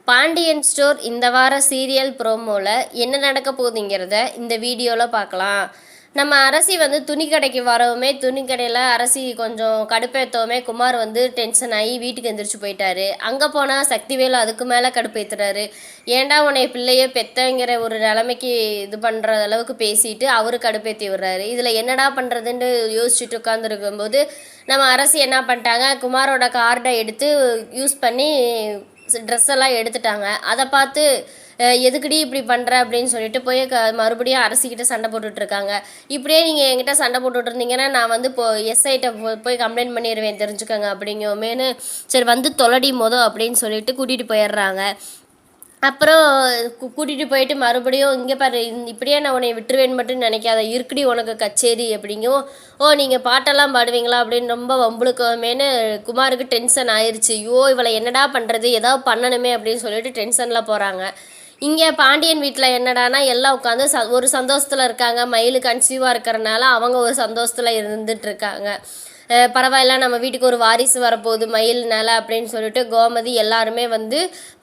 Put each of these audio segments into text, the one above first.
Pandian store இந்த வார serial ப்ரோமோவில் என்ன நடக்க போகுதுங்கிறத இந்த வீடியோவில் பார்க்கலாம். நம்ம அரசி துணி கடைக்கு வரவுமே துணி கடையில் அரசி கொஞ்சம் கடுப்பேற்றவுமே குமார் டென்ஷன் ஆகி வீட்டுக்கு எந்திரிச்சு போயிட்டாரு. அங்கே போனால் சக்திவேலு அதுக்கு மேலே கடுப்பேற்றுறாரு. ஏன்டா உன்னை பிள்ளைய பெத்தங்கிற ஒரு நிலைமைக்கு இது பண்ணுற அளவுக்கு பேசிட்டு அவரு கடுப்பேற்றி விடுறாரு. இதில் என்னடா பண்ணுறதுன்னு யோசிச்சுட்டு உட்காந்துருக்கும்போது நம்ம அரசி என்ன பண்ணிட்டாங்க, குமாரோட கார்டை எடுத்து யூஸ் பண்ணி ட்ரெஸ் எல்லாம் எடுத்துட்டாங்க. அதை பார்த்து எதுக்குடி இப்படி பண்ணுற அப்படின்னு சொல்லிட்டு போய் மறுபடியும் அரசிக்கிட்ட சண்டை போட்டுட்ருக்காங்க. இப்படியே நீங்கள் என்கிட்ட சண்டை போட்டுட்டு இருந்தீங்கன்னா நான் இப்போ எஸ்ஐட்ட போய் கம்ப்ளைண்ட் பண்ணிடுவேன் தெரிஞ்சுக்கோங்க அப்படிங்கமேனு சரி தொலடி மோதம் அப்படின்னு சொல்லிட்டு கூட்டிகிட்டு போயிடுறாங்க. அப்புறம் கூட்டிகிட்டு போயிட்டு மறுபடியும் இங்கே பாரு, இப்படியே நான் உன்னை விட்டுருவேன்னு மட்டும் நினைக்காத, இருக்குடி உனக்கு கச்சேரி அப்படிங்கவும், ஓ நீங்கள் பாட்டெல்லாம் பாடுவீங்களா அப்படின்னு ரொம்ப வம்புழுக்கமேனு குமாருக்கு டென்ஷன் ஆயிடுச்சு. ஐயோ இவளை என்னடா பண்ணுறது, ஏதாவது பண்ணணுமே அப்படின்னு சொல்லிட்டு டென்ஷனில் போகிறாங்க. இங்கே பாண்டியன் வீட்டில் என்னடானா எல்லாம் உட்காந்து ஒரு சந்தோஷத்தில் இருக்காங்க. மயில் கன்சீவாக இருக்கிறனால அவங்க ஒரு சந்தோஷத்தில் இருந்துகிட்ருக்காங்க. பரவாயில்ல, நம்ம வீட்டுக்கு ஒரு வாரிசு வரப்போகுது மயில்னால அப்படின்னு சொல்லிட்டு கோமதி எல்லாருமே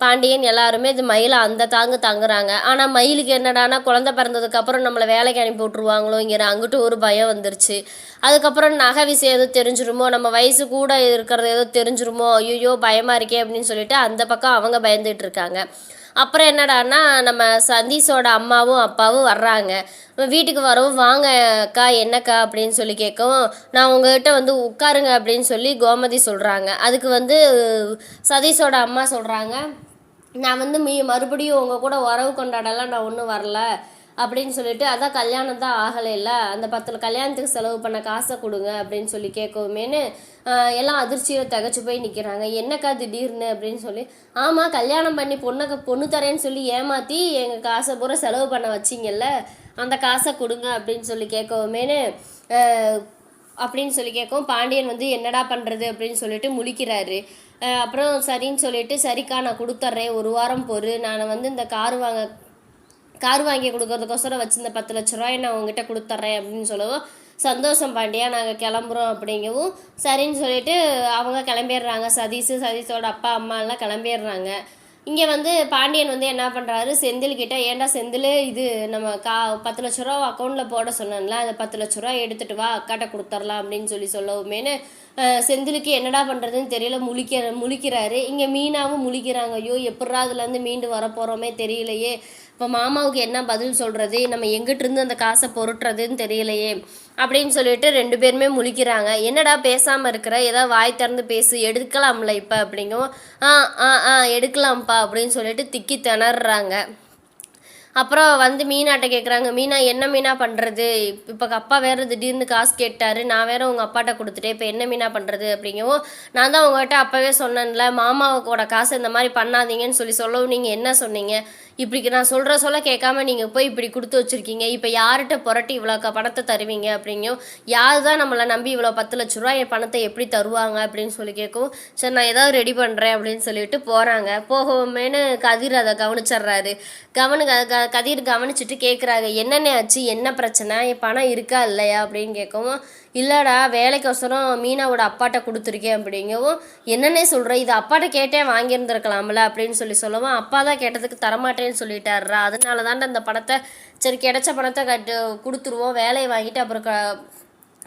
பாண்டியன் எல்லாருமே இது மயிலை அந்த தாங்குறாங்க. ஆனால் மயிலுக்கு என்னடானா குழந்தை பிறந்ததுக்கப்புறம் நம்மளை வேலைக்கு அனுப்பி விட்ருவாங்களோங்கிற அங்கிட்டு ஒரு பயம் வந்துருச்சு. அதுக்கப்புறம் நகை விஷயம் எதுவும் தெரிஞ்சிருமோ, நம்ம வயசு கூட இருக்கிறது ஏதோ தெரிஞ்சிருமோ, ஐயோ பயமாக இருக்கே அப்படின்னு சொல்லிட்டு அந்த பக்கம் அவங்க பயந்துட்டு இருக்காங்க. அப்புறம் என்னடான்னா நம்ம சதீஷோட அம்மாவும் அப்பாவும் வர்றாங்க. வீட்டுக்கு வரவும், வாங்க அக்கா என்னக்கா அப்படின்னு சொல்லி கேட்கவும், நான் உங்ககிட்ட உட்காருங்க அப்படின்னு சொல்லி கோமதி சொல்கிறாங்க. அதுக்கு சதீஷோட அம்மா சொல்கிறாங்க, நான் மறுபடியும் உங்கள் கூட உறவு கொண்டாடலாம் நான் ஒன்றும் வரல அப்படின்னு சொல்லிட்டு, அதான் கல்யாணம் தான் ஆகலைல்ல, அந்த 10 கல்யாணத்துக்கு செலவு பண்ண காசை கொடுங்க அப்படின்னு சொல்லி கேட்கவுமேனு எல்லாம் அதிர்ச்சியில் தகச்சு போய் நிற்கிறாங்க. என்னக்கா திடீர்னு அப்படின்னு சொல்லி, ஆமாம் கல்யாணம் பண்ணி பொண்ணு தரேன்னு சொல்லி ஏமாற்றி எங்கள் காசை பூரா செலவு பண்ண வச்சிங்கல்ல, அந்த காசை கொடுங்க அப்படின்னு சொல்லி கேட்கவுமேனு அப்படின்னு சொல்லி கேட்கவும், பாண்டியன் என்னடா பண்ணுறது அப்படின்னு சொல்லிட்டு முழிக்கிறாரு. அப்புறம் சரின்னு சொல்லிட்டு, சரிக்கா நான் கொடுத்துட்றேன், ஒரு வாரம் பொறு, நான் இந்த கார் வாங்கி கொடுக்கறதுக்கோசரம் வச்சிருந்த 10 லட்ச ரூபாய் நான் உங்ககிட்ட கொடுத்துட்றேன் அப்படின்னு சொல்லவும், சந்தோஷம் பாண்டியா நாங்கள் கிளம்புறோம் அப்படிங்கவும் சரின்னு சொல்லிட்டு அவங்க கிளம்பிடுறாங்க. சதீஷோட அப்பா அம்மா எல்லாம் கிளம்பிடுறாங்க. இங்கே பாண்டியன் என்ன பண்ணுறாரு, செந்தில்கிட்ட, ஏன்டா செந்தில் இது நம்ம 10 லட்ச ரூபா அக்கௌண்ட்டில் போட சொன்னேன்ல, அந்த 10 லட்ச ரூபா எடுத்துகிட்டு வா அக்காட்ட கொடுத்துர்லாம் அப்படின்னு சொல்லவுமேனு செந்திலுக்கு என்னடா பண்ணுறதுன்னு தெரியல, முழிக்கிறாரு. இங்கே மீனாவும் முழிக்கிறாங்க. ஐயோ எப்பட்றா அதுலேருந்து மீண்டு வரப்போகிறோமே தெரியலையே, இப்போ மாமாவுக்கு என்ன பதில் சொல்கிறது, நம்ம எங்கிட்டிருந்து அந்த காசை பொருட்டுறதுன்னு தெரியலையே அப்படின்னு சொல்லிட்டு 2 பேருமே முழிக்கிறாங்க. என்னடா பேசாமல் இருக்கிற, ஏதாவது வாய் திறந்து பேசு, எடுக்கலாம்ல இப்போ அப்படிங்கவும், எடுக்கலாம்ப்பா அப்படின்னு சொல்லிட்டு திக்கி திணறாங்க. அப்புறம் மீனாட்ட கேட்குறாங்க, மீனா என்ன மீனா பண்ணுறது, இப்போ அப்பா வேறு திடீர்னு காசு கேட்டார், நான் வேறு உங்கள் அப்பாட்ட கொடுத்துட்டேன், இப்போ என்ன மீனா பண்ணுறது அப்படிங்கவும், நான் தான் உங்கள்கிட்ட அப்போவே சொன்னேன்ல மாமாவோட காசு இந்த மாதிரி பண்ணாதீங்கன்னு சொல்லவும் நீங்கள் என்ன சொன்னீங்க, இப்படி நான் சொல்ல கேட்காம நீங்கள் போய் இப்படி கொடுத்து வச்சுருக்கீங்க, இப்போ யார்கிட்ட புரட்டி இவ்வளோ பணத்தை தருவீங்க அப்படிங்கும், யார் தான் நம்மளை நம்பி இவ்வளோ 10 லட்ச ரூபா என் பணத்தை எப்படி தருவாங்க அப்படின்னு சொல்லி கேட்கவும், சரி நான் ஏதாவது ரெடி பண்ணுறேன் அப்படின்னு சொல்லிட்டு போகிறாங்க. போகவுமேனு கதிர் அதை கவனிச்சிட்றாரு. கதிர் கவனிச்சுட்டு கேட்குறாங்க, என்னென்ன ஆச்சு, என்ன பிரச்சனை, என் பணம் இருக்கா இல்லையா அப்படின்னு கேட்கவும், இல்லைடா வேலைக்கோசரம் மீனாவோட அப்பாட்ட கொடுத்துருக்கேன் அப்படிங்கவும், என்னென்ன சொல்கிறேன், இது அப்பாட்ட கேட்டே வாங்கியிருந்துருக்கலாம்ல அப்படின்னு சொல்லவும், அப்பா தான் கேட்டதுக்கு தரமாட்டேன்னு சொல்லிட்டாருடா, அதனால தான் இந்த பணத்தை சரி கிடைச்ச பணத்தை கொடுத்துருவோம், வேலையை வாங்கிட்டு அப்புறம்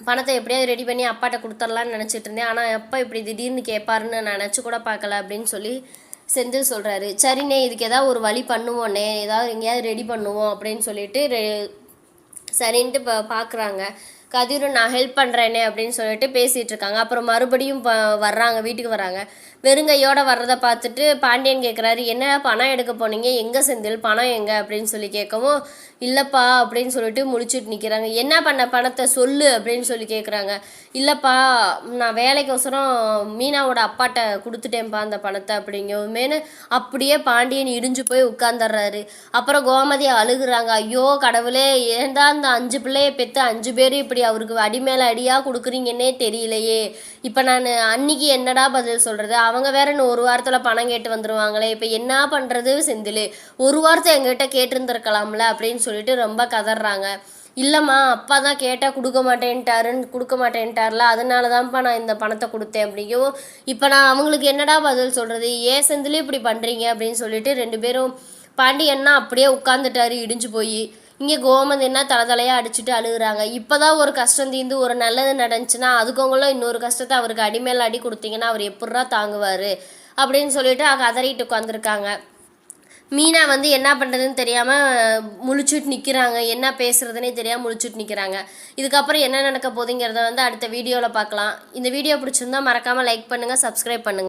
பணத்தை எப்படியாவது ரெடி பண்ணி அப்பாட்ட கொடுத்துர்லான்னு நினச்சிட்டு இருந்தேன், ஆனால் அப்பா இப்படி திடீர்னு கேட்பாருன்னு நான் நினச்சி கூட பார்க்கல அப்படின்னு சொல்லி செந்தில் சொல்கிறாரு. சரிண்ணே இதுக்கு ஏதாவது ஒரு வழி பண்ணுவோண்ணே, ஏதாவது எங்கேயாவது ரெடி பண்ணுவோம் அப்படின்னு சொல்லிட்டு சரின்ட்டு இப்போ பார்க்குறாங்க. கதிரும் நான் ஹெல்ப் பண்ணுறேனே அப்படின்னு சொல்லிட்டு பேசிகிட்டு இருக்காங்க. அப்புறம் மறுபடியும் வர்றாங்க, வீட்டுக்கு வராங்க. வெறுங்கையோடு வர்றதை பார்த்துட்டு பாண்டியன் கேட்குறாரு, என்ன பணம் எடுக்க போனீங்க, எங்கே செந்தில் பணம் எங்கே அப்படின்னு சொல்லி கேட்கவும், இல்லைப்பா அப்படின்னு சொல்லிட்டு முழிச்சுட்டு நிற்கிறாங்க. என்ன பண்ண பணத்தை சொல்லு அப்படின்னு சொல்லி கேட்குறாங்க. இல்லைப்பா நான் வேலைக்கோசரம் மீனாவோட அப்பாட்ட கொடுத்துட்டேன்ப்பா அந்த பணத்தை அப்படிங்கவுமேனு அப்படியே பாண்டியன் இடிஞ்சு போய் உட்காந்துடுறாரு. அப்புறம் கோமதி அழுகுறாங்க. ஐயோ கடவுளே, ஏன்டா அந்த 5 பிள்ளையை பெற்று 5 பேர் இப்படி அவருக்கு அடி மேலே அடியாக கொடுக்குறீங்கன்னே தெரியலையே, இப்போ நான் அன்னைக்கு என்னடா பதில் சொல்கிறது, அவங்க வேற இன்னும் ஒரு வாரத்தில் பணம் கேட்டு வந்துடுவாங்களே, இப்போ என்ன பண்ணுறது செந்தில், ஒரு வாரத்தை எங்ககிட்ட கேட்டிருந்துருக்கலாம்ல அப்படின்னு சொல்லிட்டு ரொம்ப கதறாங்க. இல்லைம்மா அப்பா தான் கேட்டால் கொடுக்க மாட்டேன்ட்டார்ல, அதனால தான்ப்பா நான் இந்த பணத்தை கொடுத்தேன் அப்படிங்கவும், இப்போ நான் அவங்களுக்கு என்னடா பதில் சொல்கிறது, ஏன் செந்திலே இப்படி பண்ணுறீங்க அப்படின்னு சொல்லிட்டு 2 பேரும் பாண்டியன்னா அப்படியே உட்காந்துட்டாரு இடிஞ்சு போய். இங்கே கோமதின்னா தலையாக அடிச்சுட்டு அழுகுறாங்க. இப்போ தான் ஒரு கஷ்டம் தீர்ந்து ஒரு நல்லது நடந்துச்சுன்னா அதுக்கவங்களும் இன்னொரு கஷ்டத்தை அவருக்கு அடிமேல் அடி கொடுத்தீங்கன்னா அவர் எப்பட்றா தாங்குவார் அப்படின்னு சொல்லிட்டு கதறிட்டு உட்காந்துருக்காங்க. மீனா வந்து என்ன பண்ணுறதுன்னு தெரியாமல் முழிச்சுட்டு நிற்கிறாங்க. என்ன பேசுகிறதுனே தெரியாமல் முழிச்சுட்டு நிற்கிறாங்க. இதுக்கப்புறம் என்ன நடக்க போகுதுங்கிறத வந்து அடுத்த வீடியோவில் பார்க்கலாம். இந்த வீடியோ பிடிச்சிருந்தா மறக்காமல் லைக் பண்ணுங்கள், சப்ஸ்கிரைப் பண்ணுங்கள்.